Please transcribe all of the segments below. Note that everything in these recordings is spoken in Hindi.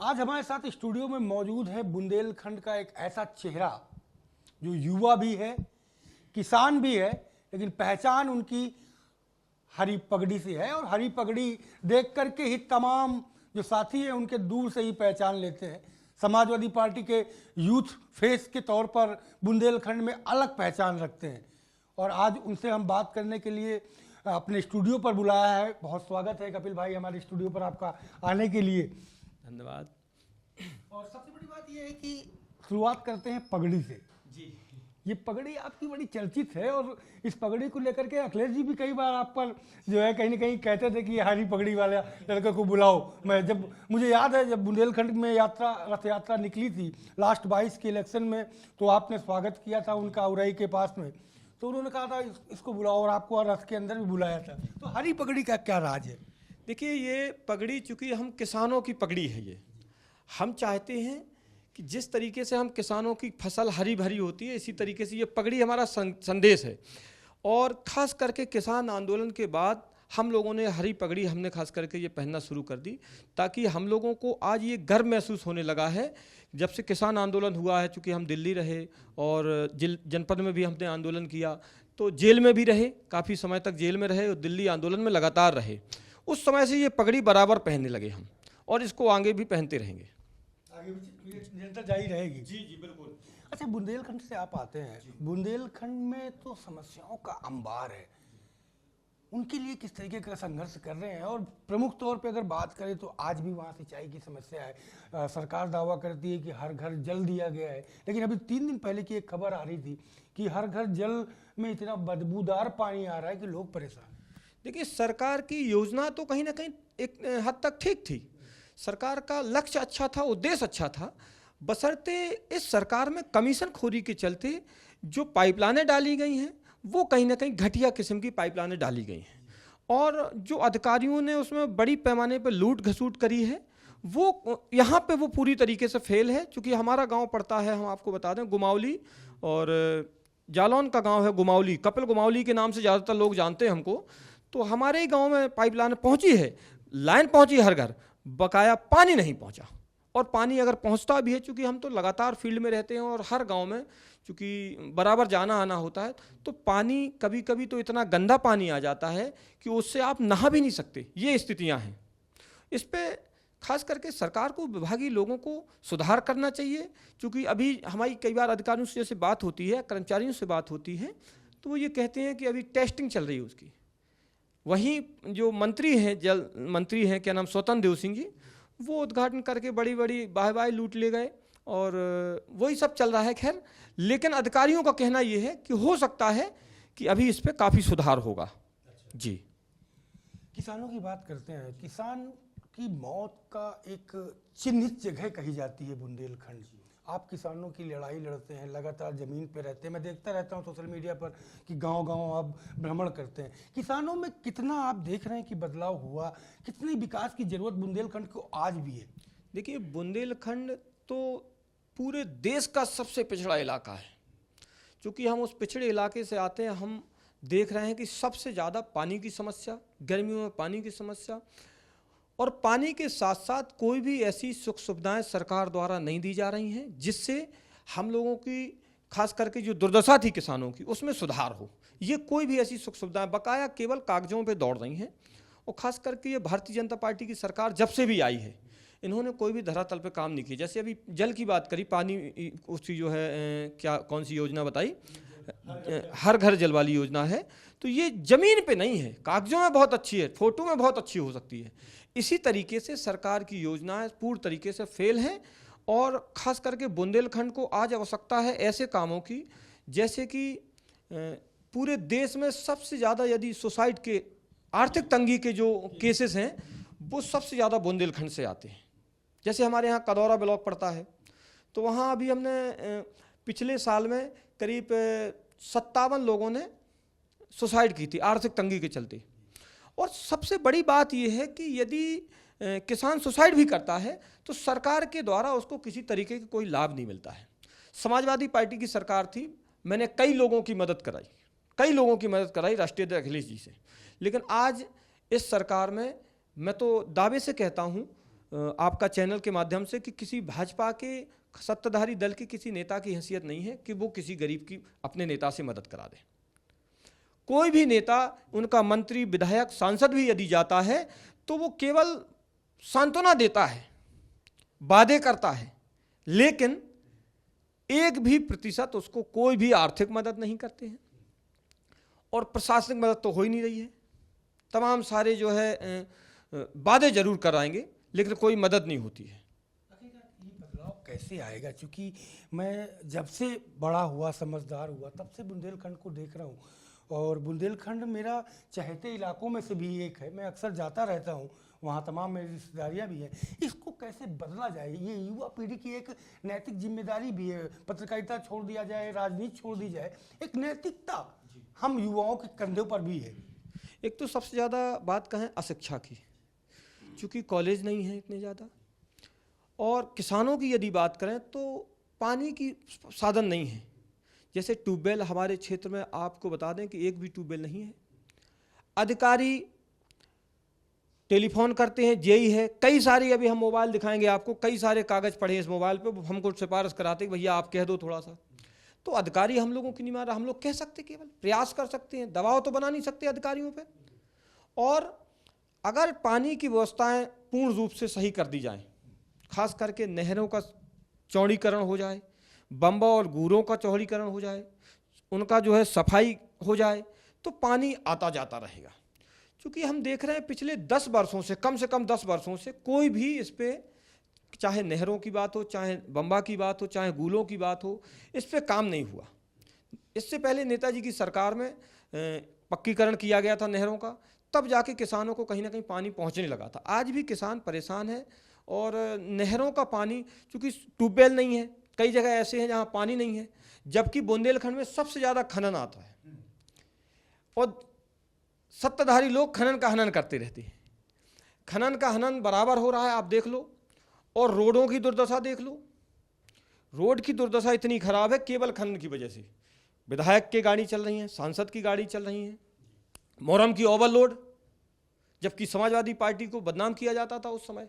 आज हमारे साथ स्टूडियो में मौजूद है बुंदेलखंड का एक ऐसा चेहरा जो युवा भी है, किसान भी है, लेकिन पहचान उनकी हरी पगड़ी से है और हरी पगड़ी देख करके ही तमाम जो साथी हैं उनके दूर से ही पहचान लेते हैं। समाजवादी पार्टी के यूथ फेस के तौर पर बुंदेलखंड में अलग पहचान रखते हैं और आज उनसे हम बात करने के लिए अपने स्टूडियो पर बुलाया है। बहुत स्वागत है कपिल भाई हमारे स्टूडियो पर आपका आने के लिए। धन्यवाद। और सबसे बड़ी बात यह है कि शुरुआत करते हैं पगड़ी से। जी, ये पगड़ी आपकी बड़ी चर्चित है और इस पगड़ी को लेकर के अखिलेश जी भी कई बार आप पर जो है कहीं ना कहीं कहते थे कि हरी पगड़ी वाले लड़के को बुलाओ। मुझे याद है जब बुंदेलखंड में रथ यात्रा निकली थी लास्ट 22 के इलेक्शन में, तो आपने स्वागत किया था उनका उरई के पास में, तो उन्होंने कहा था इसको बुलाओ और आपको रथ के अंदर भी बुलाया था। तो हरी पगड़ी का क्या राज है? देखिए ये पगड़ी चूंकि हम किसानों की पगड़ी है, ये हम चाहते हैं कि जिस तरीके से हम किसानों की फसल हरी भरी होती है इसी तरीके से ये पगड़ी हमारा संदेश है। और ख़ास करके किसान आंदोलन के बाद हम लोगों ने हरी पगड़ी हमने खास करके ये पहनना शुरू कर दी, ताकि हम लोगों को आज ये गर्व महसूस होने लगा है। जब से किसान आंदोलन हुआ है, चूँकि हम दिल्ली रहे और जनपद में भी हमने आंदोलन किया, तो जेल में भी रहे, काफ़ी समय तक जेल में रहे और दिल्ली आंदोलन में लगातार रहे। उस समय से ये पगड़ी बराबर पहनने लगे हम, और इसको आगे भी पहनते रहेंगे, आगे भी निरंतर जारी रहेगी। जी जी बिल्कुल। अच्छा, बुंदेलखंड से आप आते हैं, बुंदेलखंड में तो समस्याओं का अंबार है, उनके लिए किस तरीके का संघर्ष कर रहे हैं? और प्रमुख तौर पे अगर बात करें तो आज भी वहाँ सिंचाई की समस्या है। सरकार दावा करती है कि हर घर जल दिया गया है, लेकिन अभी 3 दिन पहले की एक खबर आ रही थी कि हर घर जल में इतना बदबूदार पानी आ रहा है कि लोग परेशान। देखिए सरकार की योजना तो कहीं ना कहीं एक हद तक ठीक थी, सरकार का लक्ष्य अच्छा था, उद्देश्य अच्छा था, बशर्ते इस सरकार में कमीशन खोरी के चलते जो पाइपलाइनें डाली गई हैं वो कहीं ना कहीं घटिया किस्म की पाइपलाइनें डाली गई हैं, और जो अधिकारियों ने उसमें बड़ी पैमाने पर लूट घसूट करी है वो यहाँ पे वो पूरी तरीके से फेल है। चूँकि हमारा गांव पड़ता है, हम आपको बता दें, गुमावली, और जालौन का गांव है गुमावली, कपिल गुमावली के नाम से ज़्यादातर लोग जानते हैं हमको। तो हमारे ही गाँव में पाइपलाइन पहुँची है, लाइन पहुँची हर घर, बकाया पानी नहीं पहुँचा। और पानी अगर पहुँचता भी है, चूँकि हम तो लगातार फील्ड में रहते हैं और हर गांव में चूँकि बराबर जाना आना होता है, तो पानी कभी कभी तो इतना गंदा पानी आ जाता है कि उससे आप नहा भी नहीं सकते, ये स्थितियां हैं। इस पे खास करके सरकार को, विभागीय लोगों को सुधार करना चाहिए। चूँकि अभी हमारी कई बार अधिकारियों से जैसे बात होती है, कर्मचारियों से बात होती है, तो वो ये कहते हैं कि अभी टेस्टिंग चल रही है उसकी। वहीं जो मंत्री हैं, जल मंत्री हैं, क्या नाम, स्वतंत्र देव सिंह जी, वो उद्घाटन करके बड़ी बड़ी वाह लूट ले गए और वही सब चल रहा है। खैर, लेकिन अधिकारियों का कहना ये है कि हो सकता है कि अभी इस पे काफ़ी सुधार होगा। जी, किसानों की बात करते हैं। किसान की मौत का एक चिन्हित जगह कही जाती है बुंदेलखंड। आप किसानों की लड़ाई लड़ते हैं, लगातार ज़मीन पे रहते हैं, मैं देखता रहता हूँ सोशल मीडिया पर कि गांव-गांव आप भ्रमण करते हैं। किसानों में कितना आप देख रहे हैं कि बदलाव हुआ, कितनी विकास की ज़रूरत बुंदेलखंड को आज भी है? देखिए बुंदेलखंड तो पूरे देश का सबसे पिछड़ा इलाका है। चूँकि हम उस पिछड़े इलाके से आते हैं, हम देख रहे हैं कि सबसे ज़्यादा पानी की समस्या, गर्मियों में पानी की समस्या, और पानी के साथ साथ कोई भी ऐसी सुख सुविधाएं सरकार द्वारा नहीं दी जा रही हैं जिससे हम लोगों की, खास करके जो दुर्दशा थी किसानों की, उसमें सुधार हो। ये कोई भी ऐसी सुख सुविधाएं बकाया केवल कागजों पे दौड़ रही हैं। और ख़ास करके ये भारतीय जनता पार्टी की सरकार जब से भी आई है, इन्होंने कोई भी धरातल पे काम नहीं किया। जैसे अभी जल की बात करी, पानी उसकी जो है क्या, कौन सी योजना बताई, हर घर जल वाली योजना है, तो ये ज़मीन पे नहीं है, कागजों में बहुत अच्छी है, फोटो में बहुत अच्छी हो सकती है। इसी तरीके से सरकार की योजनाएं पूर्ण तरीके से फेल हैं। और ख़ास करके बुंदेलखंड को आज आवश्यकता है ऐसे कामों की, जैसे कि पूरे देश में सबसे ज़्यादा यदि सुसाइड के, आर्थिक तंगी के जो केसेस हैं, वो सबसे ज़्यादा बुंदेलखंड से आते हैं। जैसे हमारे यहाँ कदौरा ब्लॉक पड़ता है, तो वहाँ अभी हमने पिछले साल में करीब 57 लोगों ने सुसाइड की थी आर्थिक तंगी के चलते। और सबसे बड़ी बात यह है कि यदि किसान सुसाइड भी करता है तो सरकार के द्वारा उसको किसी तरीके का कोई लाभ नहीं मिलता है। समाजवादी पार्टी की सरकार थी, मैंने कई लोगों की मदद कराई राष्ट्रीय अध्यक्ष अखिलेश जी से, लेकिन आज इस सरकार में मैं तो दावे से कहता हूँ आपका चैनल के माध्यम से कि किसी भाजपा के सत्ताधारी दल के किसी नेता की हैसियत नहीं है कि वो किसी गरीब की अपने नेता से मदद करा दे। कोई भी नेता, उनका मंत्री, विधायक, सांसद भी यदि जाता है तो वो केवल सांत्वना देता है, वादे करता है, लेकिन 1% उसको कोई भी आर्थिक मदद नहीं करते हैं और प्रशासनिक मदद तो हो ही नहीं रही है। तमाम सारे जो है वादे जरूर कराएंगे लेकिन कोई मदद नहीं होती है। ये बदलाव कैसे आएगा? क्योंकि मैं जब से बड़ा हुआ, समझदार हुआ, तब से बुंदेलखंड को देख रहा हूँ और बुंदेलखंड मेरा चहेते इलाकों में से भी एक है। मैं अक्सर जाता रहता हूँ, वहाँ तमाम मेरी रिश्तेदारियाँ भी हैं। इसको कैसे बदला जाए? ये युवा पीढ़ी की एक नैतिक जिम्मेदारी भी है। पत्रकारिता छोड़ दिया जाए, राजनीति छोड़ दी जाए, एक नैतिकता हम युवाओं के कंधों पर भी है। एक तो सबसे ज़्यादा बात कहें अशिक्षा की, चूँकि कॉलेज नहीं है इतने ज़्यादा, और किसानों की यदि बात करें तो पानी की साधन नहीं है। जैसे ट्यूबवेल हमारे क्षेत्र में आपको बता दें कि एक भी ट्यूबवेल नहीं है। अधिकारी टेलीफोन करते हैं, जेई है, कई सारी, अभी हम मोबाइल दिखाएंगे आपको, कई सारे कागज़ पड़े हैं इस मोबाइल पे, हमको सिफारिश कराते हैं भैया आप कह दो थोड़ा सा। तो अधिकारी हम लोगों की नहीं मान रहा। हम लोग कह सकते, केवल प्रयास कर सकते हैं, दबाव तो बना नहीं सकते अधिकारियों पे। और अगर पानी की व्यवस्थाएं पूर्ण रूप से सही कर दी जाएं, खास करके नहरों का चौड़ीकरण हो जाए, बम्बा और गूरों का चौड़ीकरण हो जाए, उनका जो है सफाई हो जाए, तो पानी आता जाता रहेगा। क्योंकि हम देख रहे हैं पिछले 10 वर्षों से, कम 10 वर्षों से कोई भी इस पे, चाहे नहरों की बात हो, चाहे बम्बा की बात हो, चाहे गूलों की बात हो, इस पे काम नहीं हुआ। इससे पहले नेताजी की सरकार में पक्कीकरण किया गया था नहरों का, तब जाके किसानों को कहीं ना कहीं पानी पहुंचने लगा था। आज भी किसान परेशान है और नहरों का पानी, चूँकि ट्यूबवेल नहीं है, कई जगह ऐसे हैं जहाँ पानी नहीं है, जबकि बुंदेलखंड में सबसे ज़्यादा खनन आता है और सत्ताधारी लोग खनन का हनन करते रहते हैं। खनन का हनन बराबर हो रहा है, आप देख लो। और रोडों की दुर्दशा देख लो, रोड की दुर्दशा इतनी खराब है केवल खनन की वजह से। विधायक की गाड़ी चल रही है, सांसद की गाड़ी चल रही है, मोहर्रम की ओवरलोड, जबकि समाजवादी पार्टी को बदनाम किया जाता था उस समय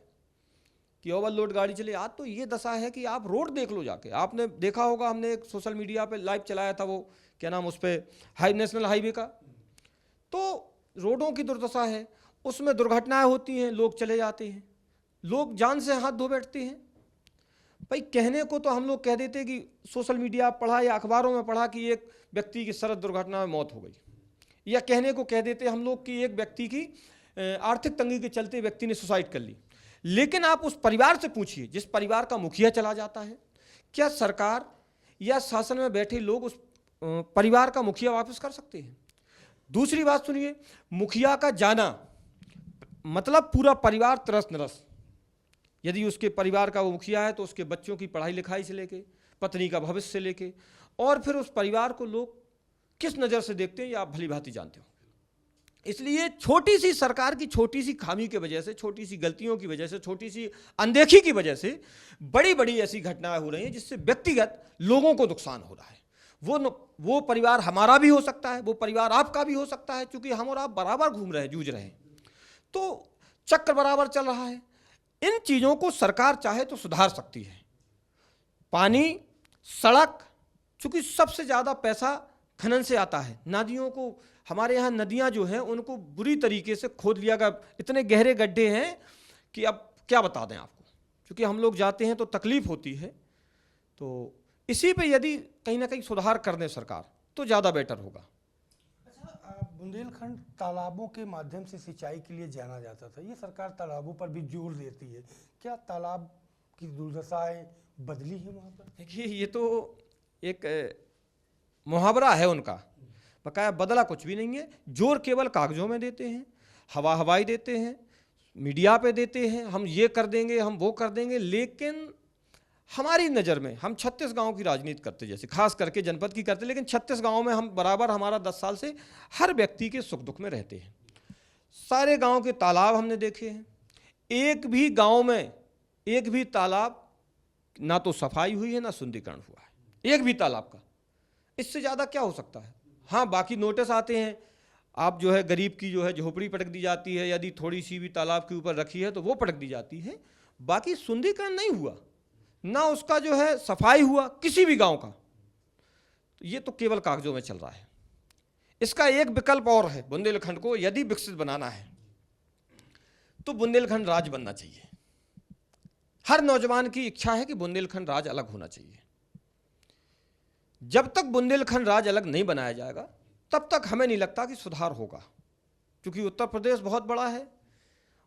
कि ओवरलोड गाड़ी चले। आज तो ये दशा है कि आप रोड देख लो जाके। आपने देखा होगा, हमने एक सोशल मीडिया पे लाइव चलाया था, वो क्या नाम, उस पर नेशनल हाईवे का, तो रोडों की दुर्दशा है, उसमें दुर्घटनाएं होती हैं, लोग चले जाते हैं, लोग जान से हाथ धो बैठते हैं। भाई कहने को तो हम लोग कह देते कि सोशल मीडिया पढ़ा या अखबारों में पढ़ा कि एक व्यक्ति की सड़क दुर्घटना में मौत हो गई, या कहने को कह देते हम लोग कि एक व्यक्ति की आर्थिक तंगी के चलते व्यक्ति ने सुसाइड कर ली। लेकिन आप उस परिवार से पूछिए जिस परिवार का मुखिया चला जाता है, क्या सरकार या शासन में बैठे लोग उस परिवार का मुखिया वापस कर सकते हैं? दूसरी बात सुनिए, मुखिया का जाना मतलब पूरा परिवार तरस नरस। यदि उसके परिवार का वो मुखिया है तो उसके बच्चों की पढ़ाई लिखाई से लेके, पत्नी का भविष्य से लेके, और फिर उस परिवार को लोग किस नज़र से देखते हैं ये आप भली भांति जानते हो। इसलिए छोटी सी सरकार की छोटी सी खामी की वजह से, छोटी सी गलतियों की वजह से, छोटी सी अनदेखी की वजह से बड़ी बड़ी ऐसी घटनाएं हो रही हैं जिससे व्यक्तिगत लोगों को नुकसान हो रहा है। वो परिवार हमारा भी हो सकता है, वो परिवार आपका भी हो सकता है, क्योंकि हम और आप बराबर घूम रहे हैं, जूझ रहे हैं, तो चक्र बराबर चल रहा है। इन चीज़ों को सरकार चाहे तो सुधार सकती है। पानी, सड़क, चूँकि सबसे ज़्यादा पैसा खनन से आता है। नदियों को, हमारे यहाँ नदियाँ जो हैं उनको बुरी तरीके से खोद लिया गया, इतने गहरे गड्ढे हैं कि अब क्या बता दें आपको। क्योंकि हम लोग जाते हैं तो तकलीफ होती है, तो इसी पे यदि कहीं ना कहीं सुधार कर दें सरकार तो ज़्यादा बेटर होगा। अच्छा, बुंदेलखंड तालाबों के माध्यम से सिंचाई के लिए जाना जाता था, ये सरकार तालाबों पर भी जोर देती है, क्या तालाब की दुर्दशाएं बदली है वहाँ पर? देखिए, ये तो एक मुहावरा है उनका, बकाया बदला कुछ भी नहीं है। जोर केवल कागजों में देते हैं, हवाई देते हैं, मीडिया पे देते हैं, हम ये कर देंगे, हम वो कर देंगे। लेकिन हमारी नज़र में हम 36 गांव की राजनीति करते, जैसे खास करके जनपद की करते, लेकिन 36 गांव में हम बराबर, हमारा 10 साल से हर व्यक्ति के सुख दुख में रहते हैं। सारे गांव के तालाब हमने देखे हैं, एक भी गांव में एक भी तालाब ना तो सफाई हुई है ना सुंदरीकरण हुआ है, एक भी तालाब का। इससे ज़्यादा क्या हो सकता है? हाँ, बाकी नोटिस आते हैं, आप जो है गरीब की जो है झोपड़ी पटक दी जाती है, यदि थोड़ी सी भी तालाब के ऊपर रखी है तो वो पटक दी जाती है, बाकी सुंदरीकरण नहीं हुआ, ना उसका जो है सफाई हुआ किसी भी गांव का। तो ये तो केवल कागजों में चल रहा है। इसका एक विकल्प और है, बुंदेलखंड को यदि विकसित बनाना है तो बुंदेलखंड राज्य बनना चाहिए। हर नौजवान की इच्छा है कि बुंदेलखंड राज्य अलग होना चाहिए। जब तक बुंदेलखंड राज्य अलग नहीं बनाया जाएगा तब तक हमें नहीं लगता कि सुधार होगा, क्योंकि उत्तर प्रदेश बहुत बड़ा है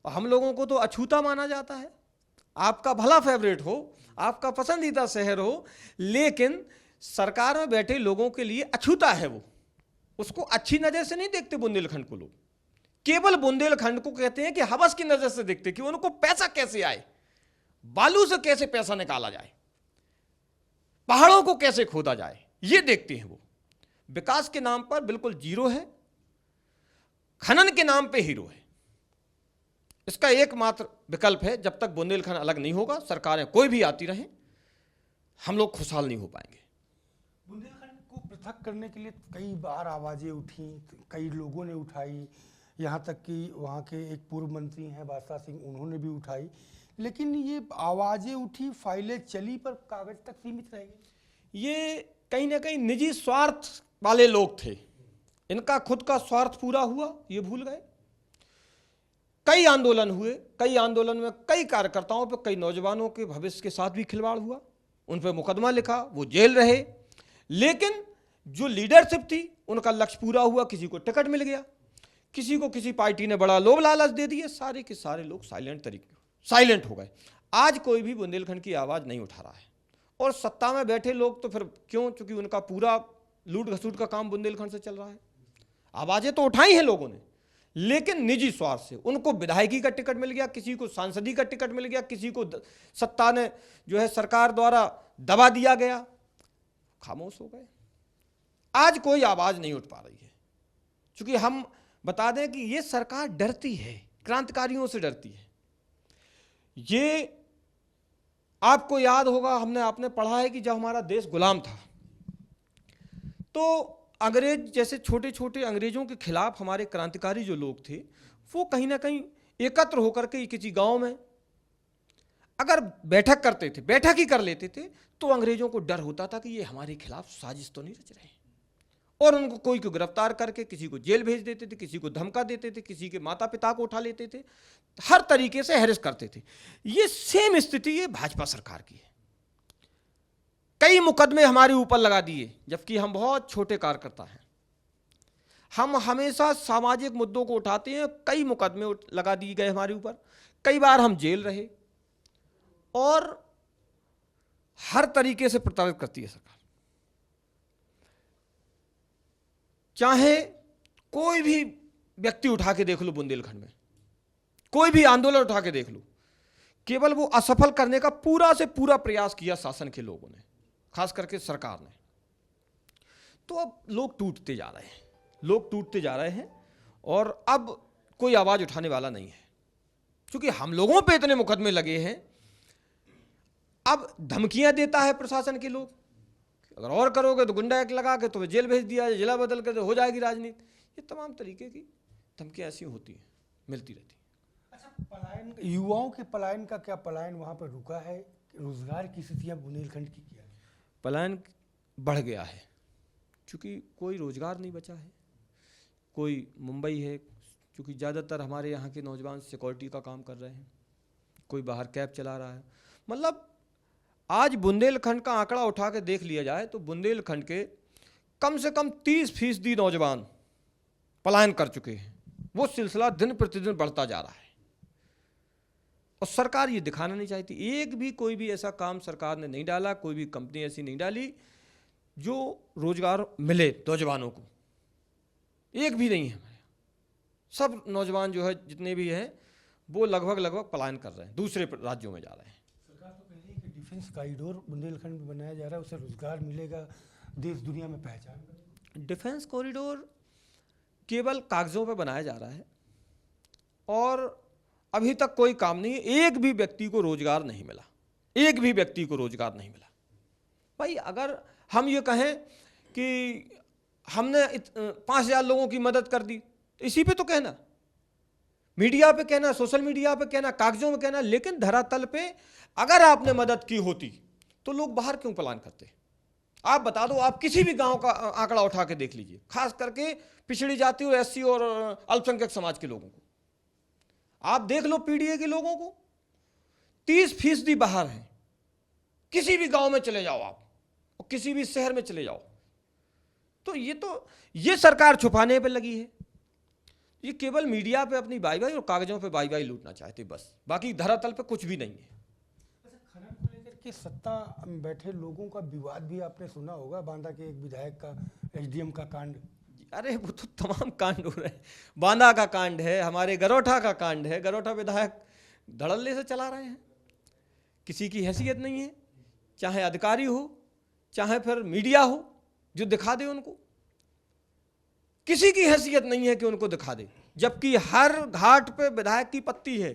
और हम लोगों को तो अछूता माना जाता है। आपका भला फेवरेट हो, आपका पसंदीदा शहर हो, लेकिन सरकार में बैठे लोगों के लिए अछूता है वो, उसको अच्छी नज़र से नहीं देखते बुंदेलखंड को लोग। केवल बुंदेलखंड को कहते हैं कि हवस की नज़र से देखते कि उनको पैसा कैसे आए, बालू से कैसे पैसा निकाला जाए, पहाड़ों को कैसे खोदा जाए, ये देखते हैं वो। विकास के नाम पर बिल्कुल जीरो है, खनन के नाम पे हीरो है। इसका एकमात्र विकल्प है, जब तक बुंदेलखंड अलग नहीं होगा, सरकारें कोई भी आती रहें, हम लोग खुशहाल नहीं हो पाएंगे। बुंदेलखंड को पृथक करने के लिए कई बार आवाज़ें उठी, कई लोगों ने उठाई, यहाँ तक कि वहाँ के एक पूर्व मंत्री हैं बादशाह सिंह, उन्होंने भी उठाई, लेकिन ये आवाज़ें उठी, फाइलें चली, पर कागज तक सीमित रह गई। ये कहीं ना कहीं निजी स्वार्थ वाले लोग थे, इनका खुद का स्वार्थ पूरा हुआ, ये भूल गए। कई आंदोलन हुए, कई आंदोलन में कई कार्यकर्ताओं पर, कई नौजवानों के भविष्य के साथ भी खिलवाड़ हुआ, उन पर मुकदमा लिखा, वो जेल रहे, लेकिन जो लीडरशिप थी उनका लक्ष्य पूरा हुआ। किसी को टिकट मिल गया, किसी को किसी पार्टी ने बड़ा लोभ लालच दे दिए, सारे के सारे लोग साइलेंट हो गए। आज कोई भी बुंदेलखंड की आवाज़ नहीं उठा रहा है, और सत्ता में बैठे लोग तो फिर क्यों, चूंकि उनका पूरा लूट घसूट का काम बुंदेलखंड से चल रहा है। आवाज़ें तो उठाई हैं लोगों ने, लेकिन निजी स्वार्थ से। उनको विधायकी का टिकट मिल गया, किसी को सांसदी का टिकट मिल गया, किसी को सत्ता ने जो है सरकार द्वारा दबा दिया गया, खामोश हो गए। आज कोई आवाज़ नहीं उठ पा रही है, क्योंकि हम बता दें कि ये सरकार डरती है, क्रांतिकारियों से डरती है। ये आपको याद होगा, आपने पढ़ा है कि जब हमारा देश गुलाम था तो अंग्रेज जैसे छोटे छोटे अंग्रेजों के खिलाफ हमारे क्रांतिकारी जो लोग थे, वो कहीं ना कहीं एकत्र होकर के किसी गांव में अगर बैठक करते थे, बैठक ही कर लेते थे, तो अंग्रेजों को डर होता था कि ये हमारे खिलाफ साजिश तो नहीं रच रहे हैं, और उनको कोई को गिरफ्तार करके किसी को जेल भेज देते थे, किसी को धमका देते थे, किसी के माता पिता को उठा लेते थे, हर तरीके से हैरेस करते थे। ये सेम स्थिति ये भाजपा सरकार की है। कई मुकदमे हमारे ऊपर लगा दिए, जबकि हम बहुत छोटे कार्यकर्ता हैं। हम हमेशा सामाजिक मुद्दों को उठाते हैं, कई मुकदमे लगा दिए गए हमारे ऊपर, कई बार हम जेल रहे, और हर तरीके से प्रताड़ित करती है सरकार। चाहे कोई भी व्यक्ति उठा के देख लो, बुंदेलखंड में कोई भी आंदोलन उठा के देख लो, केवल वो असफल करने का पूरा से पूरा प्रयास किया शासन के लोगों ने, खास करके सरकार ने। तो अब लोग टूटते जा रहे हैं, लोग टूटते जा रहे हैं, और अब कोई आवाज़ उठाने वाला नहीं है, क्योंकि हम लोगों पे इतने मुकदमे लगे हैं। अब धमकियां देता है प्रशासन के लोग, अगर और करोगे तो गुंडा एक्ट लगा के तुम्हें जेल भेज दिया, जिला बदल कर हो जाएगी राजनीति। ये तमाम तरीके की धमकियां ऐसी होती हैं, मिलती रहती हैं। अच्छा, पलायन, युवाओं के पलायन का क्या पलायन वहाँ पर रुका है? रोजगार की स्थितियाँ बुंदेलखंड की क्या है? पलायन बढ़ गया है, क्योंकि कोई रोजगार नहीं बचा है। कोई मुंबई है, क्योंकि ज़्यादातर हमारे यहाँ के नौजवान सिक्योरिटी का काम कर रहे हैं, कोई बाहर कैब चला रहा है। मतलब आज बुंदेलखंड का आंकड़ा उठा के देख लिया जाए तो बुंदेलखंड के कम से कम 30% नौजवान पलायन कर चुके हैं। वो सिलसिला दिन प्रतिदिन बढ़ता जा रहा है, और सरकार ये दिखाना नहीं चाहती। एक भी कोई भी ऐसा काम सरकार ने नहीं डाला, कोई भी कंपनी ऐसी नहीं डाली जो रोजगार मिले नौजवानों को, एक भी नहीं है हमारे। सब नौजवान जो है जितने भी हैं वो लगभग पलायन कर रहे हैं, दूसरे राज्यों में जा रहे हैं। सरकार तो कह रही है कि डिफेंस कॉरिडोर बुंदेलखंड में बनाया जा रहा है, उससे रोजगार मिलेगा, देश दुनिया में पहचान करेगा। डिफेंस कॉरिडोर केवल कागजों पर बनाया जा रहा है, और अभी तक कोई काम नहीं है। एक भी व्यक्ति को रोजगार नहीं मिला, एक भी व्यक्ति को रोजगार नहीं मिला। भाई अगर हम ये कहें कि हमने 5,000 लोगों की मदद कर दी, तो इसी पे तो कहना। मीडिया पे कहना, सोशल मीडिया पे कहना, कागजों में कहना, लेकिन धरातल पे अगर आपने मदद की होती तो लोग बाहर क्यों पलायन करते? आप बता दो, आप किसी भी गांव का आंकड़ा उठा के देख लीजिए, खास करके पिछड़ी जाति और एससी और अल्पसंख्यक समाज के लोगों को आप देख लो, पीडीए के लोगों को 30% बाहर हैं। किसी भी गांव में चले जाओ आप, और किसी भी शहर में चले जाओ, तो ये सरकार छुपाने पे लगी है। ये केवल मीडिया पे अपनी बाई और कागजों पे बाई लूटना चाहते बस, बाकी धरातल पे कुछ भी नहीं है। खनन को लेकर के सत्ता में बैठे लोगों का विवाद भी आपने सुना होगा, बांदा के एक विधायक का एसडीएम का कांड। अरे वो तो तमाम कांड हो रहे हैं, बांदा का कांड है, हमारे गरोठा का कांड है। गरोठा विधायक धड़ल्ले से चला रहे हैं, किसी की हैसियत नहीं है, चाहे अधिकारी हो चाहे फिर मीडिया हो जो दिखा दे उनको, किसी की हैसियत नहीं है कि उनको दिखा दे। जबकि हर घाट पे विधायक की पत्ती है,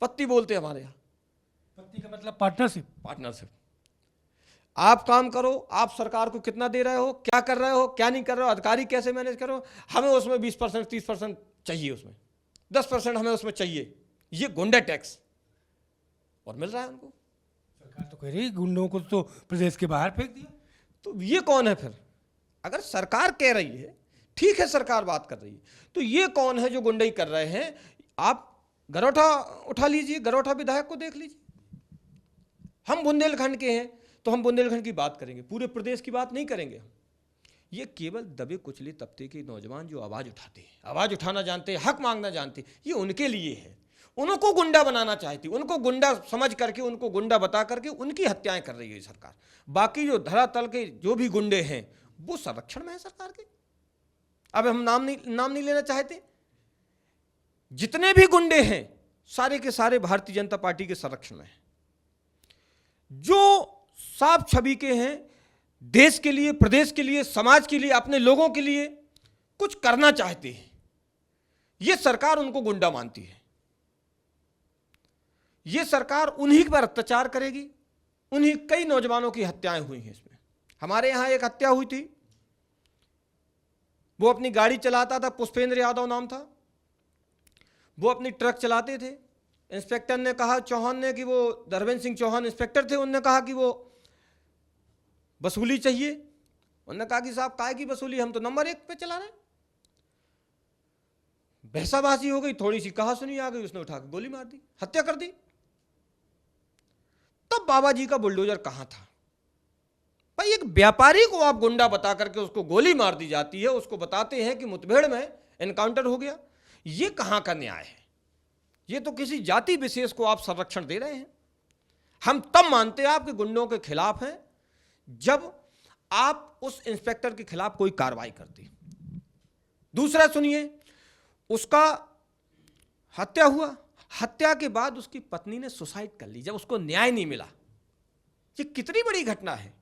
पत्ती बोलते हैं हमारे यहाँ। पत्ती का मतलब पार्टनरशिप। आप काम करो, आप सरकार को कितना दे रहे हो, क्या कर रहे हो, क्या नहीं कर रहे हो, अधिकारी कैसे मैनेज कर रहे हो, हमें उसमें 20% 30% चाहिए, उसमें 10% हमें उसमें चाहिए। ये गुंडा टैक्स और मिल रहा है उनको। सरकार तो कह रही है गुंडों को तो प्रदेश के बाहर फेंक दिया। तो ये कौन है फिर? अगर सरकार कह रही है, ठीक है, सरकार बात कर रही है, तो ये कौन है जो गुंडाई कर रहे हैं? आप गरोठा उठा लीजिए, गरोठा विधायक को देख लीजिए। हम बुंदेलखंड के हैं तो हम बुंदेलखंड की बात करेंगे, पूरे प्रदेश की बात नहीं करेंगे हम। ये केवल दबे कुचले तबके के नौजवान जो आवाज़ उठाते हैं, आवाज़ उठाना जानते हैं, हक मांगना जानते हैं, ये उनके लिए है। उनको गुंडा बनाना चाहती, उनको गुंडा समझ करके, उनको गुंडा बता करके उनकी हत्याएं कर रही है सरकार। बाकी जो धरातल के जो भी गुंडे हैं वो संरक्षण में है सरकार के। अब हम नाम नहीं लेना चाहते। जितने भी गुंडे हैं सारे के सारे भारतीय जनता पार्टी के संरक्षण में हैं। जो साफ छवि के हैं, देश के लिए, प्रदेश के लिए, समाज के लिए, अपने लोगों के लिए कुछ करना चाहते हैं, यह सरकार उनको गुंडा मानती है। यह सरकार उन्हीं पर अत्याचार करेगी। उन्हीं कई नौजवानों की हत्याएं हुई हैं। इसमें हमारे यहां एक हत्या हुई थी, वो अपनी गाड़ी चलाता था, पुष्पेंद्र यादव नाम था, वो अपनी ट्रक चलाते थे। इंस्पेक्टर ने कहा, चौहान ने, कि वो धर्मेंद्र सिंह चौहान इंस्पेक्टर थे, उन्होंने कहा कि वो वसूली चाहिए। उन्होंने कहा कि साहब काय की वसूली, हम तो नंबर 1 पे चला रहे हैं। बहसाबाजी हो गई, थोड़ी सी कहा सुनी आ गई, उसने उठा के गोली मार दी, हत्या कर दी। तब बाबा जी का बुलडोजर कहां था? भाई, एक व्यापारी को आप गुंडा बता करके उसको गोली मार दी जाती है, उसको बताते हैं कि मुठभेड़ में एनकाउंटर हो गया। ये कहां का न्याय है? ये तो किसी जाति विशेष को आप संरक्षण दे रहे हैं। हम तब मानते हैं आपके गुंडों के खिलाफ हैं जब आप उस इंस्पेक्टर के खिलाफ कोई कार्रवाई करते। दूसरा सुनिए, उसका हत्या हुआ, हत्या के बाद उसकी पत्नी ने सुसाइड कर ली जब उसको न्याय नहीं मिला। ये कितनी बड़ी घटना है।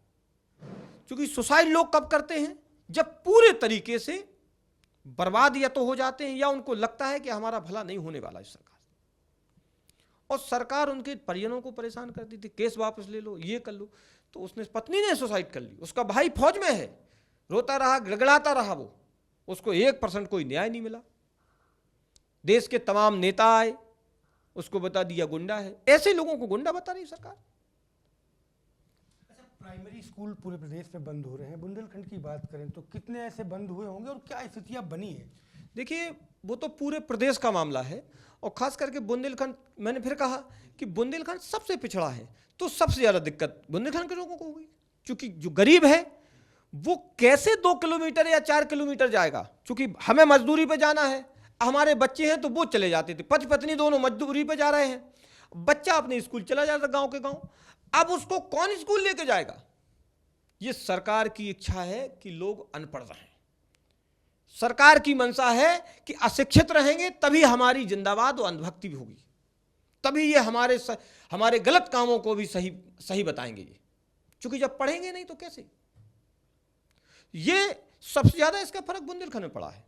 क्योंकि सुसाइड लोग कब करते हैं? जब पूरे तरीके से बर्बाद या तो हो जाते हैं या उनको लगता है कि हमारा भला नहीं होने वाला है सरकार। और सरकार उनके परिजनों को परेशान करती थी, केस वापस ले लो, ये कर लो। तो उसने, पत्नी ने सुसाइड कर ली, उसका भाई फौज में है, रोता रहा, गिड़गिड़ाता रहा, वो, उसको 1% कोई न्याय नहीं मिला। देश के तमाम नेता आए, उसको बता दिया गुंडा है। ऐसे लोगों को गुंडा बता रही सरकार। प्राइमरी स्कूल पूरे प्रदेश में बंद हो रहे हैं। बुंदेलखंड की बात करें तो कितने ऐसे बंद हुए होंगे और क्या स्थितियां बनी है? देखिए, वो तो पूरे प्रदेश का मामला है, और खास करके बुंदेलखंड, मैंने फिर कहा कि बुंदेलखंड सबसे पिछड़ा है, तो सबसे ज़्यादा दिक्कत बुंदेलखंड के लोगों को होगी। क्योंकि जो गरीब है वो कैसे 2 किलोमीटर या 4 किलोमीटर जाएगा? क्योंकि हमें मजदूरी पे जाना है, हमारे बच्चे हैं तो वो चले जाते थे, पति पत्नी दोनों मजदूरी पे जा रहे हैं, बच्चा अपने स्कूल चला जाता गांव के गांव। अब उसको कौन स्कूल लेके जाएगा? ये सरकार की इच्छा है कि लोग अनपढ़ रहें। सरकार की मंशा है कि अशिक्षित रहेंगे तभी हमारी जिंदाबाद और अंधभक्ति भी होगी, तभी ये हमारे गलत कामों को भी सही बताएंगे ये। क्योंकि जब पढ़ेंगे नहीं तो कैसे? ये सबसे ज्यादा इसका फर्क बुंदेलखंड में पड़ा है।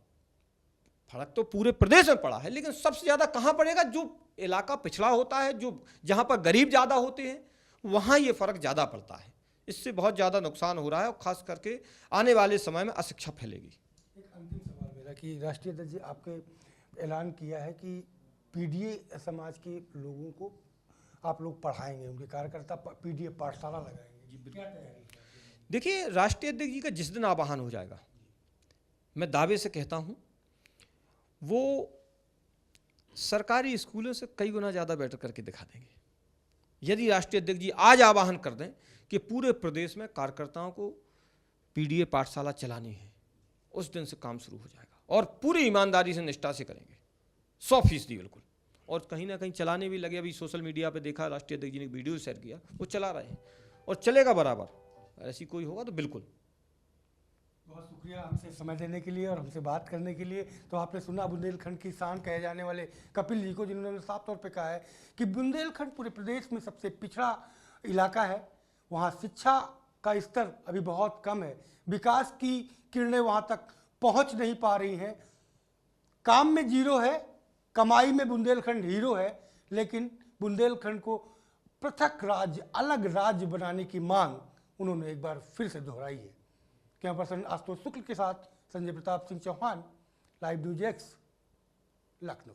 फर्क तो पूरे प्रदेश में पड़ा है, लेकिन सबसे ज्यादा कहां पड़ेगा? जो इलाका पिछड़ा होता है, जो जहां पर गरीब ज्यादा होते हैं, वहां ये फर्क ज्यादा पड़ता है। इससे बहुत ज्यादा नुकसान हो रहा है, और खास करके आने वाले समय में अशिक्षा फैलेगी। एक अंतिम सवाल मेरा कि राष्ट्रीय अध्यक्ष जी आपके ऐलान किया है कि पीडीए समाज के लोगों को आप लोग पढ़ाएंगे, उनके कार्यकर्ता पीडीए पाठशाला लगाएंगे, क्या तैयारी है? देखिए, राष्ट्रीय अध्यक्ष जी का जिस दिन आवाहन हो जाएगा, मैं दावे से कहता हूँ वो सरकारी स्कूलों से कई गुना ज़्यादा बेटर करके दिखा देंगे। यदि राष्ट्रीय अध्यक्ष जी आज आवाहन कर दें कि पूरे प्रदेश में कार्यकर्ताओं को पीडीए पाठशाला चलानी है, उस दिन से काम शुरू हो जाएगा और पूरी ईमानदारी से निष्ठा से करेंगे, 100% बिल्कुल। और कहीं ना कहीं चलाने भी लगे। अभी सोशल मीडिया पे देखा, राष्ट्रीय अध्यक्ष जी ने वीडियो शेयर किया, वो चला रहे हैं और चलेगा बराबर। ऐसी कोई होगा तो बिल्कुल। बहुत शुक्रिया हमसे समय देने के लिए और हमसे बात करने के लिए। तो आपने सुना बुंदेलखंड की शान कहे जाने वाले कपिल जी को, जिन्होंने साफ तौर पे कहा है कि बुंदेलखंड पूरे प्रदेश में सबसे पिछड़ा इलाका है। वहाँ शिक्षा का स्तर अभी बहुत कम है, विकास की किरणें वहाँ तक पहुँच नहीं पा रही हैं। काम में जीरो है, कमाई में बुंदेलखंड हीरो है, लेकिन बुंदेलखंड को पृथक राज्य, अलग राज्य बनाने की मांग उन्होंने एक बार फिर से दोहराई है। कैमरा पर्सन आशुतोष शुक्ल के साथ Sanjay Pratap Singh Chauhan, live news X, Lucknow.